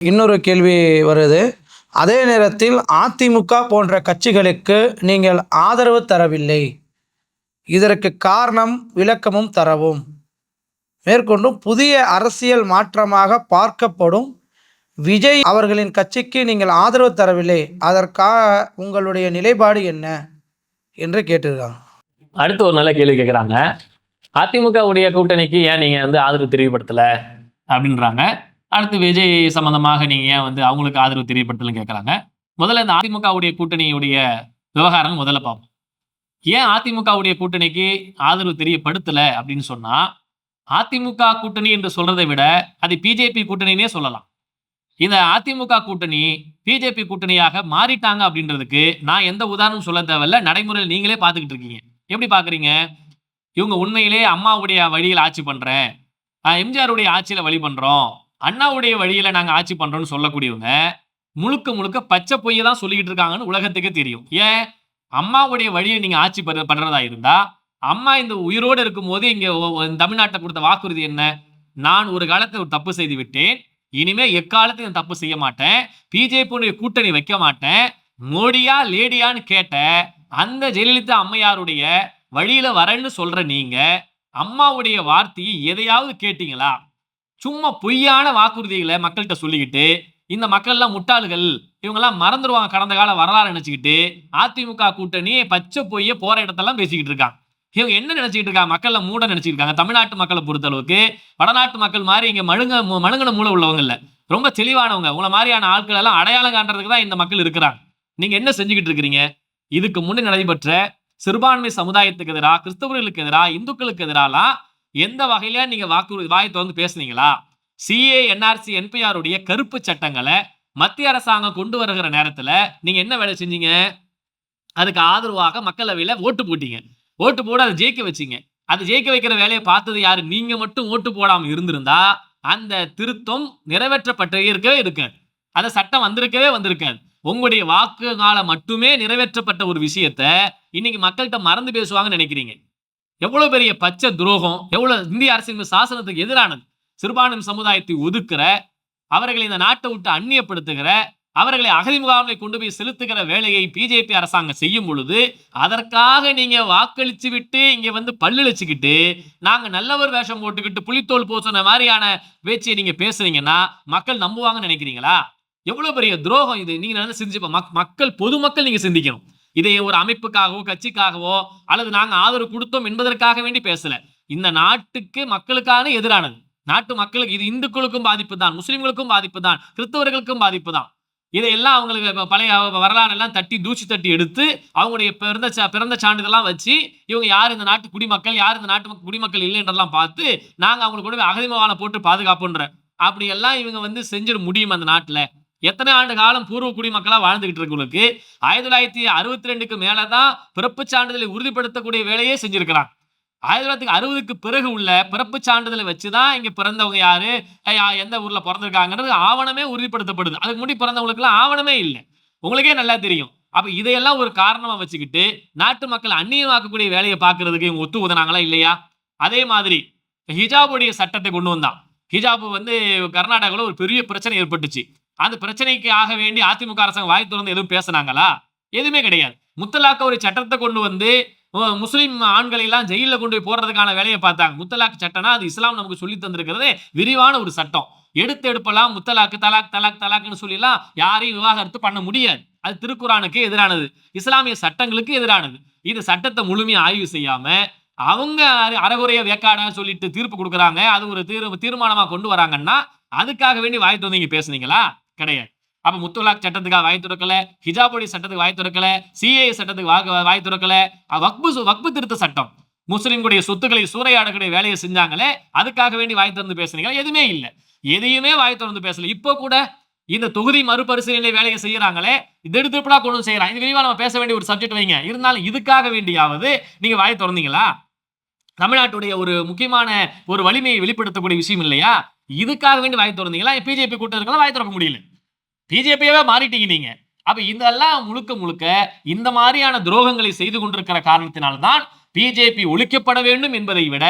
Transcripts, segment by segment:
இன்னொரு கேள்வி வருது. அதே நேரத்தில் அதிமுக போன்ற கட்சிகளுக்கு நீங்கள் ஆதரவு தரவில்லை, இதற்கு காரணம் விளக்கமும் தரவும். மேற்கொண்டும் புதிய அரசியல் மாற்றமாக பார்க்கப்படும் விஜய் அவர்களின் கட்சிக்கு நீங்கள் ஆதரவு தரவில்லை, அதற்காக உங்களுடைய நிலைப்பாடு என்ன என்று கேட்டிருக்காங்க. அடுத்து ஒரு நல்ல கேள்வி கேட்குறாங்க. அதிமுக உடைய கூட்டணிக்கு ஏன் நீங்க ஆதரவு தெரியப்படுத்தல அப்படின்றாங்க. அடுத்து விஜய் சம்பந்தமாக நீங்க ஏன் அவங்களுக்கு ஆதரவு தெரியப்படுத்தலன்னு கேட்கறாங்க. முதல்ல இந்த அதிமுகவுடைய கூட்டணியுடைய விவகாரம் முதல்ல பார்ப்போம். ஏன் அதிமுகவுடைய கூட்டணிக்கு ஆதரவு தெரியப்படுத்தல அப்படின்னு சொன்னா, அதிமுக கூட்டணி என்று சொல்றதை விட அது பிஜேபி கூட்டணினே சொல்லலாம். இந்த அதிமுக கூட்டணி பிஜேபி கூட்டணியாக மாறிட்டாங்க அப்படின்றதுக்கு நான் எந்த உதாரணம் சொல்ல தேவையில்ல. நடைமுறையில் நீங்களே பார்த்துக்கிட்டு இருக்கீங்க. எப்படி பார்க்குறீங்க? இவங்க உண்மையிலே அம்மாவுடைய வழியில் ஆட்சி பண்றேன், எம்ஜிஆருடைய ஆட்சியில வழி பண்றோம், அண்ணாவுடைய வழியில நாங்க ஆட்சி பண்றோம்னு சொல்லக்கூடியவங்க முழுக்க முழுக்க பச்சை பொய்யை தான் சொல்லிக்கிட்டு இருக்காங்கன்னு உலகத்துக்கே தெரியும். ஏன்? அம்மாவுடைய வழியை நீங்க ஆட்சி பண்றதா இருந்தா, அம்மா இந்த உயிரோடு இருக்கும்போது இங்க தமிழ்நாட்டை கொடுத்த வாக்குறுதி என்ன? நான் ஒரு காலத்தில் ஒரு தப்பு செய்து விட்டேன், இனிமே எக்காலத்தையும் தப்பு செய்ய மாட்டேன், பிஜேபி கூட்டணி வைக்க மாட்டேன், மோடியா லேடியான்னு கேட்ட அந்த ஜெயலலிதா அம்மையாருடைய வழியில வரேன்னு சொல்ற நீங்க அம்மாவுடைய வார்த்தையை எதையாவது கேட்டீங்களா? சும்மா பொய்யான வாக்குறுதிகளை மக்கள்கிட்ட சொல்லிக்கிட்டு இந்த மக்கள் எல்லாம் முட்டாள்கள், இவங்கெல்லாம் மறந்துடுவாங்க கடந்த கால வரலாறு நினைச்சுக்கிட்டு அதிமுக கூட்டணி பச்சை பொய்ய போற இடத்தெல்லாம் பேசிக்கிட்டு இருக்காங்க. இவங்க என்ன நினைச்சிட்டு இருக்காங்க? மக்கள்ல மூட நினைச்சிட்டு இருக்காங்க. தமிழ்நாட்டு மக்களை பொறுத்த அளவுக்கு வடநாட்டு மக்கள் மாதிரி இங்க மழுங்கன மூளை உள்ளவங்க இல்ல, ரொம்ப தெளிவானவங்க. உங்களை மாதிரியான ஆட்கள் எல்லாம் அடையாளம் காண்றதுக்கு தான் இந்த மக்கள் இருக்கிறாங்க. நீங்க என்ன செஞ்சுக்கிட்டு இருக்கிறீங்க? இதுக்கு முன்னே நடைபெற்ற சிறுபான்மை சமுதாயத்துக்கு எதிராக, கிறிஸ்தவர்களுக்கு எதிராக, இந்துக்களுக்கு எதிராலாம் எந்த வகையில நீங்க வாய் திறந்து பேசுனீங்களா? சிஏ, என்ஆர்சி, என்பிஆருடைய கருப்பு சட்டங்களை மத்திய அரசாங்கம் கொண்டு வருகிற நேரத்துல நீங்க என்ன வேலை செஞ்சீங்க? அதுக்கு ஆதரவாக மக்களவையில ஓட்டு போட்டீங்க. ஓட்டு போட அதை ஜெயிக்க வச்சீங்க. அது ஜெயிக்க வைக்கிற வேலையை பார்த்தது யாரு? நீங்க மட்டும் ஓட்டு போடாம இருந்திருந்தா அந்த திருத்தம் நிறைவேற்றப்பட்டே இருக்கவே இருக்காது, அந்த சட்டம் வந்திருக்காது. உங்களுடைய வாக்குனால மட்டுமே நிறைவேற்றப்பட்ட ஒரு விஷயத்த இன்னைக்கு மக்கள்கிட்ட மறந்து பேசுவாங்கன்னு நினைக்கிறீங்க. எவ்வளவு பெரிய பச்சை துரோகம், எவ்வளவு இந்திய அரசியல் சாசனத்துக்கு எதிரானது. சிறுபான்மை சமுதாயத்தை ஒதுக்குற, அவர்களை இந்த நாட்டை விட்டு அந்நியப்படுத்துகிற, அவர்களை அகதி முகாம்களை கொண்டு போய் செலுத்துகிற வேலையை பிஜேபி அரசாங்கம் செய்யும் பொழுது அதற்காக நீங்க வாக்களிச்சு விட்டு இங்க பல்லுழிச்சுக்கிட்டு நாங்க நல்லவர் வேஷம் போட்டுக்கிட்டு புலித்தோல் பூசின மாதிரியான பேச்சை நீங்க பேசுறீங்கன்னா மக்கள் நம்புவாங்கன்னு நினைக்கிறீங்களா? எவ்வளவு பெரிய துரோகம் இது. நீங்க நல்லா சிந்திச்சு மக்கள், பொதுமக்கள் நீங்க சிந்திக்கணும். இதை ஒரு அமைப்புக்காகவோ கட்சிக்காகவோ அல்லது நாங்க ஆதரவு கொடுத்தோம் என்பதற்காக வேண்டி பேசல. இந்த நாட்டுக்கு மக்களுக்கான எதிரானது. நாட்டு மக்களுக்கு இது இந்துக்களுக்கும் பாதிப்பு தான், முஸ்லிம்களுக்கும் பாதிப்பு தான், கிறிஸ்தவர்களுக்கும் பாதிப்பு தான். இதையெல்லாம் அவங்களுக்கு பழைய வரலாறு எல்லாம் தூசி தட்டி எடுத்து அவங்களுடைய பிறந்த சான்றிதழெல்லாம் வச்சு இவங்க யார் இந்த நாட்டு குடிமக்கள், யார் இந்த நாட்டு குடிமக்கள் இல்லைன்றதெல்லாம் பார்த்து நாங்க அவங்களுக்கு கூட அகதிமுகாம்ல போட்டு பாதுகாப்புன்ற அப்படி எல்லாம் இவங்க செஞ்சிட முடியும்? அந்த நாட்டுல எத்தனை ஆண்டு காலம் பூர்வ குடிமக்களா வாழ்ந்துகிட்டு இருக்கவங்களுக்கு 1962க்கு மேலதான் பிறப்பு சான்றிதழை உறுதிப்படுத்தக்கூடிய வேலையே செஞ்சிருக்கிறாங்க. 1960க்கு பிறகு உள்ள பிறப்பு சான்றிதழை வச்சுதான் இங்க பிறந்தவங்க யாரு, எந்த ஊர்ல பிறந்திருக்காங்கன்றது ஆவணமே உறுதிப்படுத்தப்படுது. அதுக்கு முன்னாடி பிறந்தவங்களுக்கு எல்லாம் ஆவணமே இல்லை. உங்களுக்கே நல்லா தெரியும். அப்ப இதையெல்லாம் ஒரு காரணமா வச்சுக்கிட்டு நாட்டு மக்கள் அந்நியமாக்கக்கூடிய வேலையை பார்க்கறதுக்கு இவங்க ஒத்து உதனாங்களா இல்லையா? அதே மாதிரி ஹிஜாபுடைய சட்டத்தை கொண்டு வந்தான். ஹிஜாபு கர்நாடகாவில் ஒரு பெரிய பிரச்சனை ஏற்பட்டுச்சு. அந்த பிரச்சனைக்கு ஆக வேண்டி அதிமுக அரசாங்கம் வாய் திறந்து எதுவும் பேசினாங்களா? எதுவுமே கிடையாது. முத்தலாக்க ஒரு சட்டத்தை கொண்டு முஸ்லிம் ஆண்களை எல்லாம் ஜெயில கொண்டு போய் போடுறதுக்கான வேலையை பார்த்தாங்க. முத்தலாக் சட்டம்னா அது இஸ்லாம் நமக்கு சொல்லி தந்திருக்கிறது விரிவான ஒரு சட்டம். எடுப்பெல்லாம் முத்தலாக்கு தலாக் தலாக் தலாக்னு சொல்லிலாம் யாரையும் விவாகரத்து பண்ண முடியாது. அது திருக்குரானுக்கு எதிரானது, இஸ்லாமிய சட்டங்களுக்கு எதிரானது. இந்த சட்டத்தை முழுமையா ஆய்வு செய்யாம அவங்க அறகுறைய வேக்காடா சொல்லிட்டு தீர்ப்பு கொடுக்குறாங்க. அது ஒரு தீர்மானமா கொண்டு வராங்கன்னா அதுக்காக வேண்டி வாய் திறந்து நீங்க பேசுனீங்களா? கிடையாது. அப்ப முத்தலாக் சட்டத்துக்காக வாய் திறக்கல, ஹிஜாபுடைய சட்டத்துக்கு வாய் திறக்கல, சிஏ சட்டத்துக்கு வாய் திறக்கல, வக்பு திருத்த சட்டம் முஸ்லிம்களுடைய சொத்துக்களை சூறையாடக்கூடிய வேலையை செஞ்சாங்களே, அதுக்காக வேண்டி வாய் திறந்து பேசுனீங்களா? எதுவுமே இல்லை. எதையுமே வாய் திறந்து பேசல. இப்போ கூட இந்த தொகுதி மறுபரிசீலனை வேலையை செய்யறாங்களே, இது திருப்பலா கொண்டு செய்யறாங்க. இது விரிவா நம்ம பேச வேண்டிய ஒரு சப்ஜெக்ட் வைங்க. இருந்தாலும் இதுக்காக வேண்டியாவது நீங்க வாய் திறந்தீங்களா? தமிழ்நாட்டுடைய ஒரு முக்கியமான ஒரு வலிமையை வெளிப்படுத்தக்கூடிய விஷயம் இல்லையா? இதுக்காக வேண்டி வாய் திறந்தீங்களா? பிஜேபி கூட்டம் இருக்கலாம், வாய் திறக்க முடியல. பிஜேபியவே மாறிட்டீங்க நீங்க. அப்ப இதெல்லாம் முழுக்க முழுக்க இந்த மாதிரியான துரோகங்களை செய்து கொண்டிருக்கிற காரணத்தினால்தான் பிஜேபி ஒழிக்கப்பட வேண்டும் என்பதை விட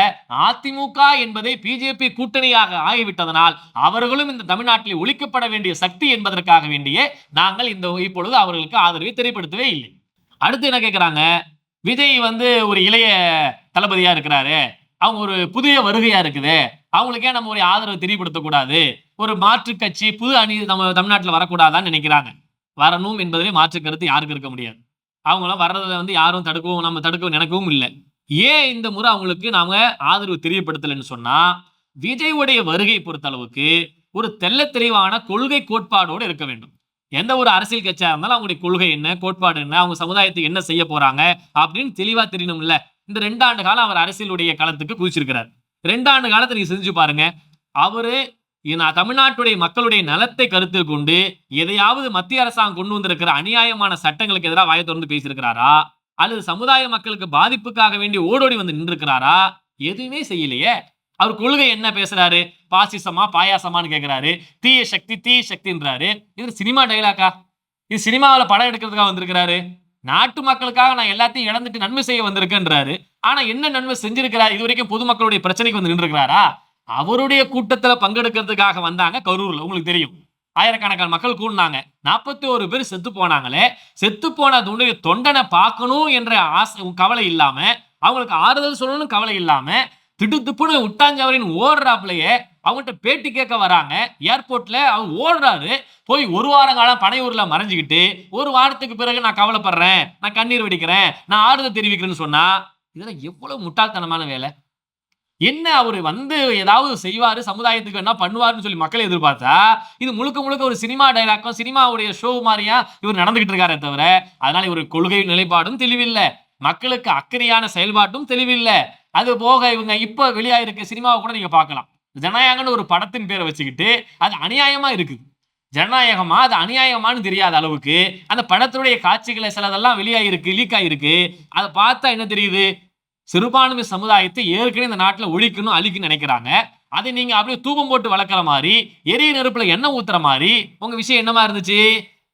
அதிமுக என்பதை பிஜேபி கூட்டணியாக ஆகிவிட்டதனால் அவர்களும் இந்த தமிழ்நாட்டில் ஒழிக்கப்பட வேண்டிய சக்தி என்பதற்காக வேண்டியே நாங்கள் இப்பொழுது அவர்களுக்கு ஆதரவை தெரியப்படுத்தவே இல்லை. அடுத்து என்ன கேட்கிறாங்க, விஜய் ஒரு இளைய தளபதியா இருக்கிறாரு, அவங்க ஒரு புதிய வருகையா இருக்குது, அவங்களுக்கே நம்ம ஒரு ஆதரவு தெரியப்படுத்தக்கூடாது, ஒரு மாற்று கட்சி புது அணி நம்ம தமிழ்நாட்டில் வரக்கூடாதான்னு நினைக்கிறாங்க. வரணும் என்பதிலே மாற்று கருத்து யாருக்கு இருக்க முடியாது. அவங்களாம் வர்றதை யாரும் நம்ம தடுக்கவும் நினைக்கவும் இல்லை. ஏன் இந்த முறை அவங்களுக்கு நாம ஆதரவு தெரியப்படுத்தலைன்னு சொன்னா, விஜயுடைய வருகை பொறுத்த அளவுக்கு ஒரு தெள்ள தெளிவான கொள்கை கோட்பாடோடு இருக்க வேண்டும். எந்த ஒரு அரசியல் கட்சியா இருந்தாலும் அவங்களுடைய கொள்கை என்ன, கோட்பாடு என்ன, அவங்க சமுதாயத்துக்கு என்ன செய்ய போறாங்க அப்படின்னு தெளிவா தெரியணும். இல்ல இந்த 2 ஆண்டு காலம் அவர் அரசியலுடைய களத்துக்கு குதிச்சிருக்கிறார். 2 ஆண்டு காலத்தை நீங்க செஞ்சு பாருங்க. அவரு தமிழ்நாட்டுடைய மக்களுடைய நலத்தை கருத்தில் கொண்டு எதையாவது மத்திய அரசாங்கம் கொண்டு வந்திருக்கிற அநியாயமான சட்டங்களுக்கு எதிராக வாயை தொடர்ந்து பேசியிருக்கிறாரா, அல்லது சமுதாய மக்களுக்கு பாதிப்புக்காக வேண்டி ஓடோடி வந்து நின்றுக்கிறாரா? எதுவுமே செய்யலையே. அவர் கொள்கை என்ன பேசுறாரு? பாசிசமா பாயாசமான்னு கேட்கிறாரு, தீய சக்தின்றாரு. இது சினிமா டைலாக்கா? இது சினிமாவில் படம் எடுக்கிறதுக்காக வந்திருக்கிறாரு. நாட்டு மக்களுக்காக நான் எல்லாத்தையும் இழந்துட்டு நன்மை செய்ய வந்திருக்கேன்றாரு. ஆனா என்ன நன்மை செஞ்சிருக்கிறார்? இது வரைக்கும் பொதுமக்களுடைய பிரச்சனைக்கு வந்து நின்றுக்கிறாரா? அவருடைய கூட்டத்துல பங்கெடுக்கிறதுக்காக வந்தாங்க கரூர்ல. உங்களுக்கு தெரியும், ஆயிரக்கணக்கான மக்கள் கூடினாங்க. 41 பேர் செத்து போனாங்களே. செத்து போன தொண்டனை பார்க்கணும் என்ற ஆசை கவலை இல்லாம, அவங்களுக்கு ஆறுதல் சொல்லணும் கவலை இல்லாம, திடுத்துப்புன்னு விட்டாஞ்சவரின் ஓடுறாப்லயே அவங்கள்ட்ட பேட்டி கேட்க வராங்க. ஏர்போர்ட்ல அவர் ஓடுறாரு. போய் 1 வார காலம் பனையூர்ல மறைஞ்சுக்கிட்டு 1 வாரத்துக்கு பிறகு நான் கவலைப்படுறேன், நான் கண்ணீர் வெடிக்கிறேன், நான் ஆறுதல் தெரிவிக்கிறேன்னு சொன்னா இதெல்லாம் எவ்வளவு முட்டாள்தனமான வேலை. என்ன அவரு ஏதாவது செய்வாரு, சமுதாயத்துக்கு என்ன பண்ணுவாருன்னு சொல்லி மக்களை எதிர்பார்த்தா, இது முழுக்க முழுக்க ஒரு சினிமா டைலாக்கும் சினிமாவுடைய ஷோ மாதிரியா இவர் நடந்துகிட்டு இருக்காரே தவிர, அதனால இவரு கொள்கை நிலைப்பாடும் தெளிவில்லை, மக்களுக்கு அக்கறையான செயல்பாட்டும் தெளிவில்லை. அது போக இவங்க இப்ப வெளியாயிருக்க சினிமாவை கூட நீங்க பார்க்கலாம். ஜனநாயகம்னு ஒரு படத்தின் பேரை வச்சுக்கிட்டு அது அநியாயமா இருக்குது. ஜனநாயகமா அது அநியாயமானு தெரியாத அளவுக்கு அந்த படத்துடைய காட்சிகளை சிலதெல்லாம் வெளியாயிருக்கு, லீக் ஆயிருக்கு. அதை பார்த்தா என்ன தெரியுது? சிறுபான்மை சமுதாயத்தை ஏற்கனவே இந்த நாட்டில் ஒழிக்கணும், அழிக்கணும்னு நினைக்கிறாங்க. அதை நீங்க அப்படியே தூபம் போட்டு வளர்க்குற மாதிரி, எரிய நெருப்புல எண்ணெய் ஊத்துற மாதிரி உங்க விஷயம் என்னமா இருந்துச்சு?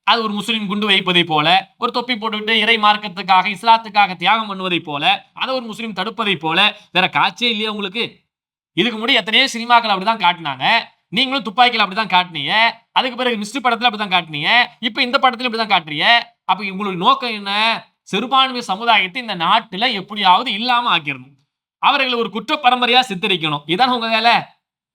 அது ஒரு முஸ்லீம் குண்டு வைப்பதை போல, ஒரு தொப்பி போட்டுவிட்டு இறை மார்க்கத்துக்காக இஸ்லாத்துக்காக தியாகம் பண்ணுவதை போல, அதை ஒரு முஸ்லீம் தடுப்பதை போல, வேற காட்சியே இல்லையா உங்களுக்கு? இதுக்கு முன்னாடி எத்தனையோ சினிமாக்கள் அப்படிதான் காட்டினாங்க. நீங்களும் துப்பாக்கியில் அப்படிதான் காட்டினீங்க. அதுக்கு பிறகு மிஸ்டர் படத்துல அப்படிதான் காட்டினீங்க. இப்ப இந்த படத்துல இப்படிதான் காட்டுறீங்க. அப்ப உங்களுக்கு நோக்கம் என்ன? சிறுபான்மை சமுதாயத்தை இந்த நாட்டுல எப்படியாவது இல்லாம ஆக்கிடணும், அவர்களை ஒரு குற்ற பரம்பரையா சித்தரிக்கணும். இதான் உங்க வேலை.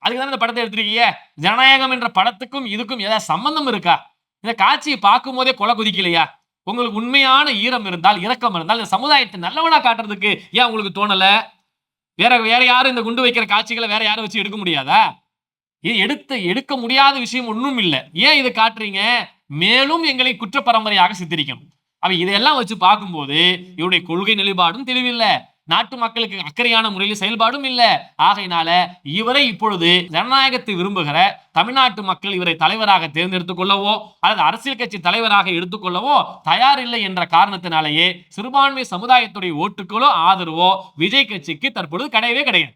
அதுக்குதான் இந்த படத்தை எடுத்திருக்கீங்க. ஜனநாயகம் என்ற படத்துக்கும் இதுக்கும் ஏதாவது சம்பந்தம் இருக்கா? இந்த காட்சியை பார்க்கும் போதே கொலை குதிக்கலையா? உங்களுக்கு உண்மையான ஈரம் இருந்தால், இரக்கம் இருந்தால், இந்த சமுதாயத்தை நல்லவனா காட்டுறதுக்கு ஏன் உங்களுக்கு தோணல? வேற யாரும் இந்த குண்டு வைக்கிற காட்சிகளை வேற யாரும் வச்சு எடுக்க முடியாதா? இது எடுக்க முடியாத விஷயம் ஒன்றும் இல்லை. ஏன் இதை காட்டுறீங்க? மேலும் எங்களை குற்ற பரம்பரையாக சித்தரிக்கணும். அவ இதையெல்லாம் வச்சு பார்க்கும்போது இவருடைய கொள்கை நிலைப்பாடும் தெளிவில்லை, நாட்டு மக்களுக்கு அக்கறையான முறையில் செயல்பாடும் இல்லை. ஆகையினால இவரை இப்பொழுது ஜனநாயகத்தை விரும்புகிற தமிழ்நாட்டு மக்கள் இவரை தலைவராக தேர்ந்தெடுத்துக் கொள்ளவோ அல்லது அரசியல் கட்சி தலைவராக எடுத்துக்கொள்ளவோ தயார் இல்லை என்ற காரணத்தினாலேயே சிறுபான்மை சமுதாயத்துடைய ஓட்டுகளோ ஆதரவோ விஜய் கட்சிக்கு தற்பொழுது கிடையவே கிடையாது.